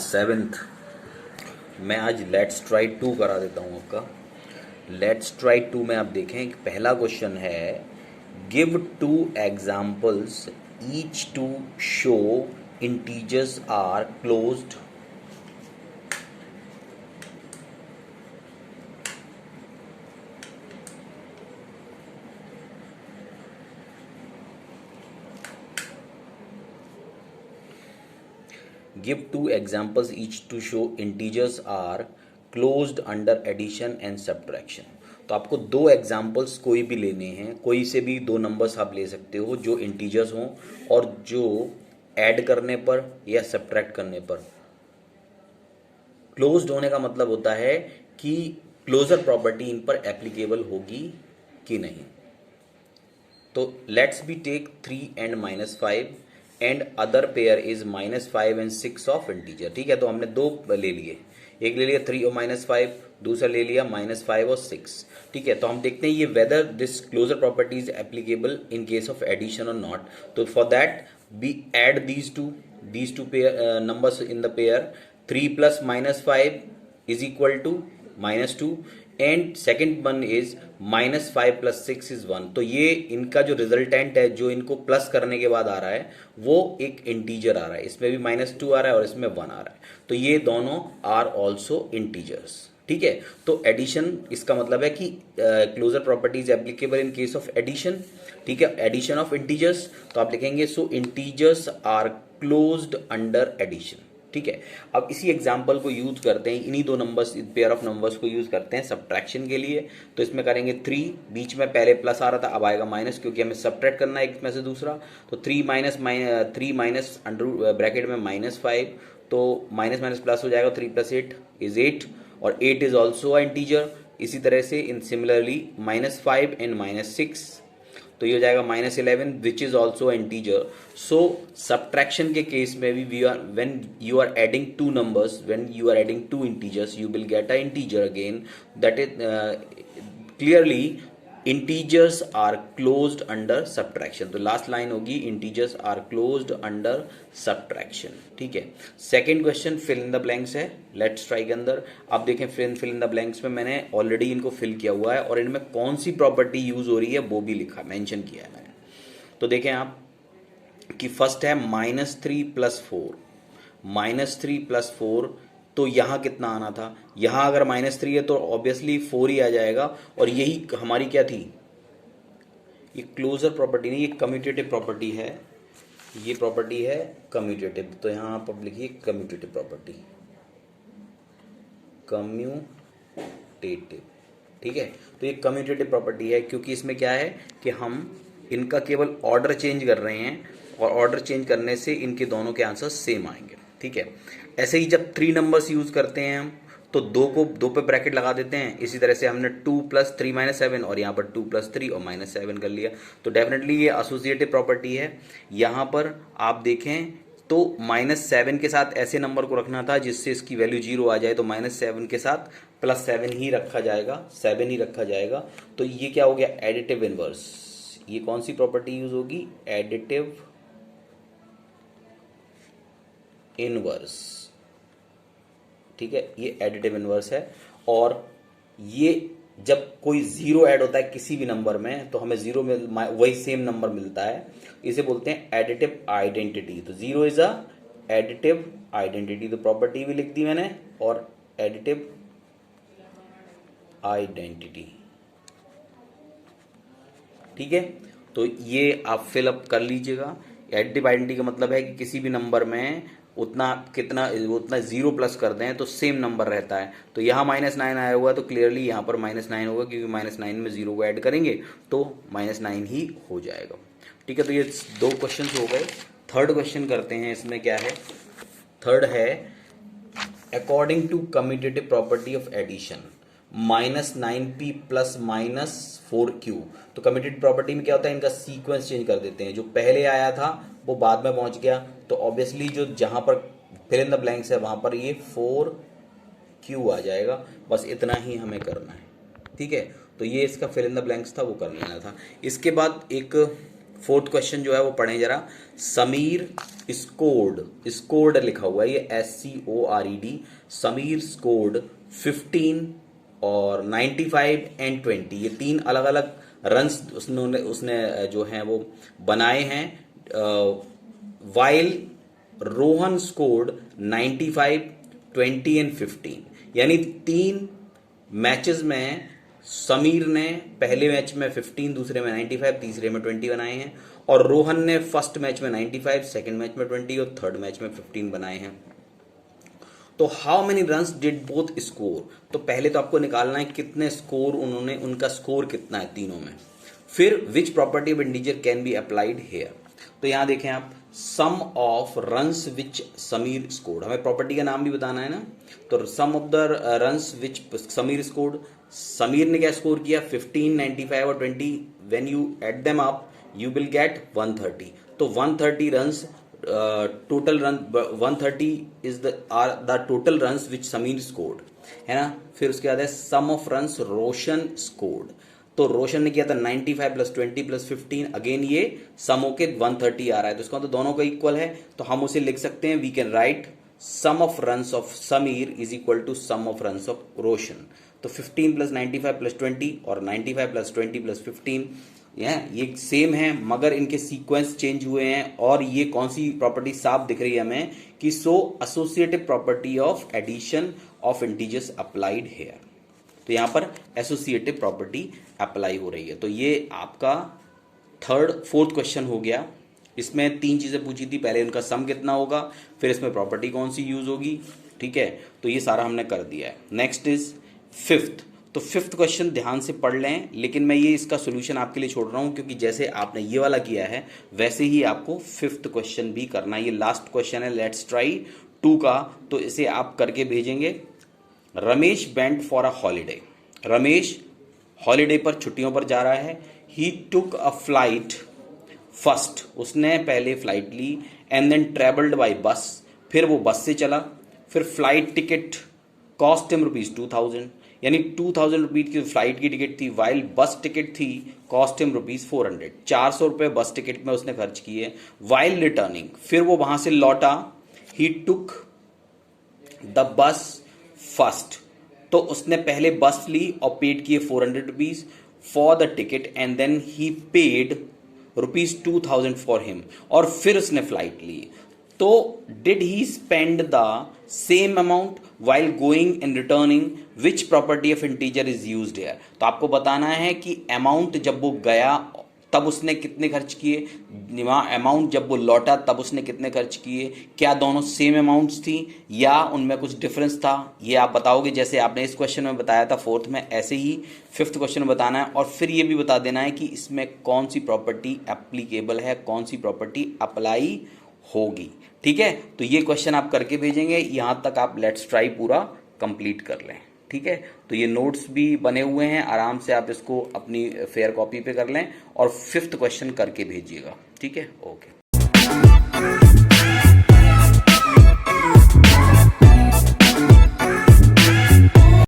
7th। मैं आज let's try 2 करा देता हूँ आपका। लेट्स ट्राई 2 में आप देखें, पहला क्वेश्चन है give 2 examples each to show integers are closed Give 2 examples each to show integers are closed under addition and subtraction। तो आपको 2 एग्जाम्पल्स कोई भी लेने हैं, कोई से भी 2 नंबर्स आप ले सकते हो जो इंटीजर्स हों और जो ऐड करने पर या सब्ट्रैक्ट करने पर क्लोज्ड होने का मतलब होता है कि क्लोजर प्रॉपर्टी इन पर एप्लीकेबल होगी कि नहीं। तो let's be take 3 and -5 and other pair is -5 and 6 of integer. ठीक है, तो हमने 2 ले लिए, एक ले लिया 3 और -5, दूसरा ले लिया -5 और 6। ठीक है, तो हम देखते हैं ये whether this closure property is applicable in case of addition और नॉट। तो for that we add these two pair numbers in the pair. 3 + -5 is equal to -2 and second one is -5 + 6 is 1। तो ये इनका जो रिजल्टेंट है, जो इनको plus करने के बाद आ रहा है, वो एक इंटीजर आ रहा है। इसमें भी -2 आ रहा है और इसमें 1 आ रहा है, तो ये दोनों आर ऑल्सो इंटीजर्स। ठीक है, तो एडिशन, इसका मतलब है कि closure property is applicable in case of addition. ठीक है, एडिशन ऑफ इंटीजर्स, तो आप लिखेंगे so integers are closed under addition. ठीक है, अब इसी एग्जाम्पल को यूज करते हैं, इन्हीं 2 नंबर्स, पेयर ऑफ नंबर्स को यूज करते हैं सब्ट्रैक्शन के लिए। तो इसमें करेंगे 3, बीच में पहले प्लस आ रहा था, अब आएगा माइनस, क्योंकि हमें सब्ट्रैक्ट करना है एक में से दूसरा। तो 3 माइनस अंडर ब्रैकेट में -5, तो माइनस माइनस प्लस हो जाएगा, 3 + 8 इज 8 और 8 इज ऑल्सो अ इंटीजर। इसी तरह से इन सिमिलरली -5 and -6, तो ये हो जाएगा -11 which is also integer. So subtraction के केस में भी when you are adding 2 numbers, when you are adding 2 integers, you will get a integer again. That is clearly integers are closed under subtraction. तो last line होगी integers are closed under subtraction. ठीक है, second question fill in the blanks है let's try के अंदर। आप देखें fill in the blanks में मैंने ऑलरेडी इनको फिल किया हुआ है और इनमें कौन सी प्रॉपर्टी यूज हो रही है वो भी लिखा, मेंशन किया है मैंने। तो देखें आप कि फर्स्ट है -3 + 4, -3 + 4, तो यहाँ कितना आना था, यहाँ अगर -3 है तो ऑब्वियसली 4 ही आ जाएगा। और यही हमारी क्या थी, ये क्लोजर प्रॉपर्टी नहीं, ये कम्यूटेटिव प्रॉपर्टी है, ये प्रॉपर्टी है कम्यूटेटिव। तो यहाँ आप अब लिखिए कम्यूटेटिव प्रॉपर्टी, कम्यूटेटिव। ठीक है, तो ये कम्यूटेटिव प्रॉपर्टी है क्योंकि इसमें क्या है कि हम इनका केवल ऑर्डर चेंज कर रहे हैं और ऑर्डर चेंज करने से इनके दोनों के आंसर सेम आएंगे। ठीक है, ऐसे ही जब 3 नंबर्स यूज करते हैं हम, तो 2 पे ब्रैकेट लगा देते हैं। इसी तरह से हमने 2 + 3 -7 और यहाँ पर 2 + 3 और -7 कर लिया। तो डेफिनेटली ये एसोसिएटिव प्रॉपर्टी है। यहाँ पर आप देखें तो -7 के साथ ऐसे नंबर को रखना था जिससे इसकी वैल्यू 0 आ जाए, तो -7 के साथ +7 ही रखा जाएगा, 7 ही रखा जाएगा। तो ये क्या हो गया, एडिटिव इनवर्स। ये कौन सी प्रॉपर्टी यूज होगी, एडिटिव इनवर्स। ठीक है, ये एडिटिव इनवर्स है। और ये जब कोई 0 ऐड होता है किसी भी नंबर में तो हमें 0 में वही सेम नंबर मिलता है, इसे बोलते हैं एडिटिव आइडेंटिटी। तो 0 इज अ एडिटिव आइडेंटिटी, तो प्रॉपर्टी भी लिख दी मैंने, और एडिटिव आइडेंटिटी। ठीक है, तो ये आप फिलअप कर लीजिएगा। एडिटिव आइडेंटिटी का मतलब है कि किसी भी नंबर में उतना 0 प्लस कर दें तो सेम नंबर रहता है। तो यहाँ -9 आया हुआ तो क्लियरली यहाँ पर -9 होगा, क्योंकि -9 में 0 को ऐड करेंगे तो -9 ही हो जाएगा। ठीक है, तो ये 2 क्वेश्चन हो गए। थर्ड क्वेश्चन करते हैं। इसमें क्या है, थर्ड है according to commutative property of addition -9p + -4q। तो कम्यूटेटिव प्रॉपर्टी में क्या होता है, इनका सीक्वेंस चेंज कर देते हैं। जो पहले आया था वो बाद में पहुंच गया, तो ऑब्वियसली जो जहां पर फिल इन द ब्लैंक्स है वहां पर ये 4q आ जाएगा। बस इतना ही हमें करना है। ठीक है, तो ये इसका फिल इन द ब्लैंक्स था, वो कर लेना था। इसके बाद एक फोर्थ क्वेश्चन जो है वो पढ़ें जरा। समीर स्कोर्ड लिखा हुआ है, ये SCORED। समीर स्कोर्ड 15 और 95 एंड 20, ये 3 अलग अलग रन्स उसने जो हैं वो बनाए हैं। वाइल रोहन स्कोर्ड 95, 20 एंड 15, यानी 3 मैचेस में समीर ने पहले मैच में 15, दूसरे में 95, तीसरे में 20 बनाए हैं, और रोहन ने फर्स्ट मैच में 95, सेकंड मैच में 20 और थर्ड मैच में 15 बनाए हैं। तो how many runs did both score, तो पहले तो आपको निकालना है कितने स्कोर उन्होंने, उनका स्कोर कितना है तीनों में। फिर which property of integer can be applied here, तो यहां देखें आप, sum of runs which Sameer scored, हमें प्रॉपर्टी का नाम भी बताना है ना, तो sum of the runs which Sameer scored, Sameer ने क्या स्कोर किया 15, 95 और 20, when you add them up you will get 130, तो 130 runs total run, 130 is the total runs which Sameer scored, है ना। फिर उसके बाद है सम ऑफ रन्स रोशन स्कोर्ड, तो रोशन ने किया था 95 प्लस 20 प्लस 15, अगेन ये सम होके 130 आ रहा है, तो इसका तो दोनों का इक्वल है, तो हम उसे लिख सकते हैं, we can write sum of runs of Sameer is equal to sum of runs of Roshan. तो 15 प्लस 95 प्लस 20 और 95 प्लस 20 प्लस 15, ये सेम है मगर इनके सीक्वेंस चेंज हुए हैं, और ये कौन सी प्रॉपर्टी साफ दिख रही है हमें कि so associative property of addition of integers applied here, तो यहां पर एसोसिएटिव प्रॉपर्टी अप्लाई हो रही है। तो ये आपका फोर्थ क्वेश्चन हो गया। इसमें 3 चीजें पूछी थी, पहले इनका सम कितना होगा, फिर इसमें प्रॉपर्टी कौन सी यूज होगी, ठीक है, तो ये सारा हमने कर दिया है। नेक्स्ट इज फिफ्थ, तो फिफ्थ क्वेश्चन ध्यान से पढ़ लें, लेकिन मैं ये इसका सोल्यूशन आपके लिए छोड़ रहा हूं क्योंकि जैसे आपने ये वाला किया है वैसे ही आपको फिफ्थ क्वेश्चन भी करना है। ये लास्ट क्वेश्चन है लेट्स ट्राई 2 का, तो इसे आप करके भेजेंगे। Ramesh went for a holiday, Ramesh holiday पर छुट्टियों पर जा रहा है। ही टुक अ फ्लाइट फर्स्ट, उसने पहले फ्लाइट ली, and then travelled by bus, फिर वो बस से चला। फिर फ्लाइट टिकट कॉस्ट हिम ₹2000, यानी 2000 रुपीज की फ्लाइट की टिकट थी, वाइल बस टिकट थी कॉस्ट हिम ₹400, 400 रुपये बस टिकट में उसने खर्च किए। वाइल रिटर्निंग, फिर वो वहां से लौटा, ही टुक द बस फर्स्ट, तो उसने पहले बस ली और पेड किए 400 rupees for the ticket, and then he paid ₹2000 for him, और फिर उसने फ्लाइट ली। तो did he spend the same amount while going and returning, which property of integer is used here, तो आपको बताना है कि अमाउंट जब वो गया तब उसने कितने खर्च किए, अमाउंट जब वो लौटा तब उसने कितने खर्च किए, क्या दोनों सेम अमाउंट्स थी या उनमें कुछ डिफरेंस था, ये आप बताओगे जैसे आपने इस क्वेश्चन में बताया था फोर्थ में, ऐसे ही फिफ्थ क्वेश्चन में बताना है। और फिर ये भी बता देना है कि इसमें कौन सी प्रॉपर्टी एप्लीकेबल है, कौन सी प्रॉपर्टी अप्लाई होगी, ठीक है। तो ये क्वेश्चन आप करके भेजेंगे, यहाँ तक आप लेट्स ट्राई पूरा कंप्लीट कर लें, ठीक है। तो ये नोट्स भी बने हुए हैं, आराम से आप इसको अपनी फेयर कॉपी पे कर लें और फिफ्थ क्वेश्चन करके भेजिएगा, ठीक है। ओके।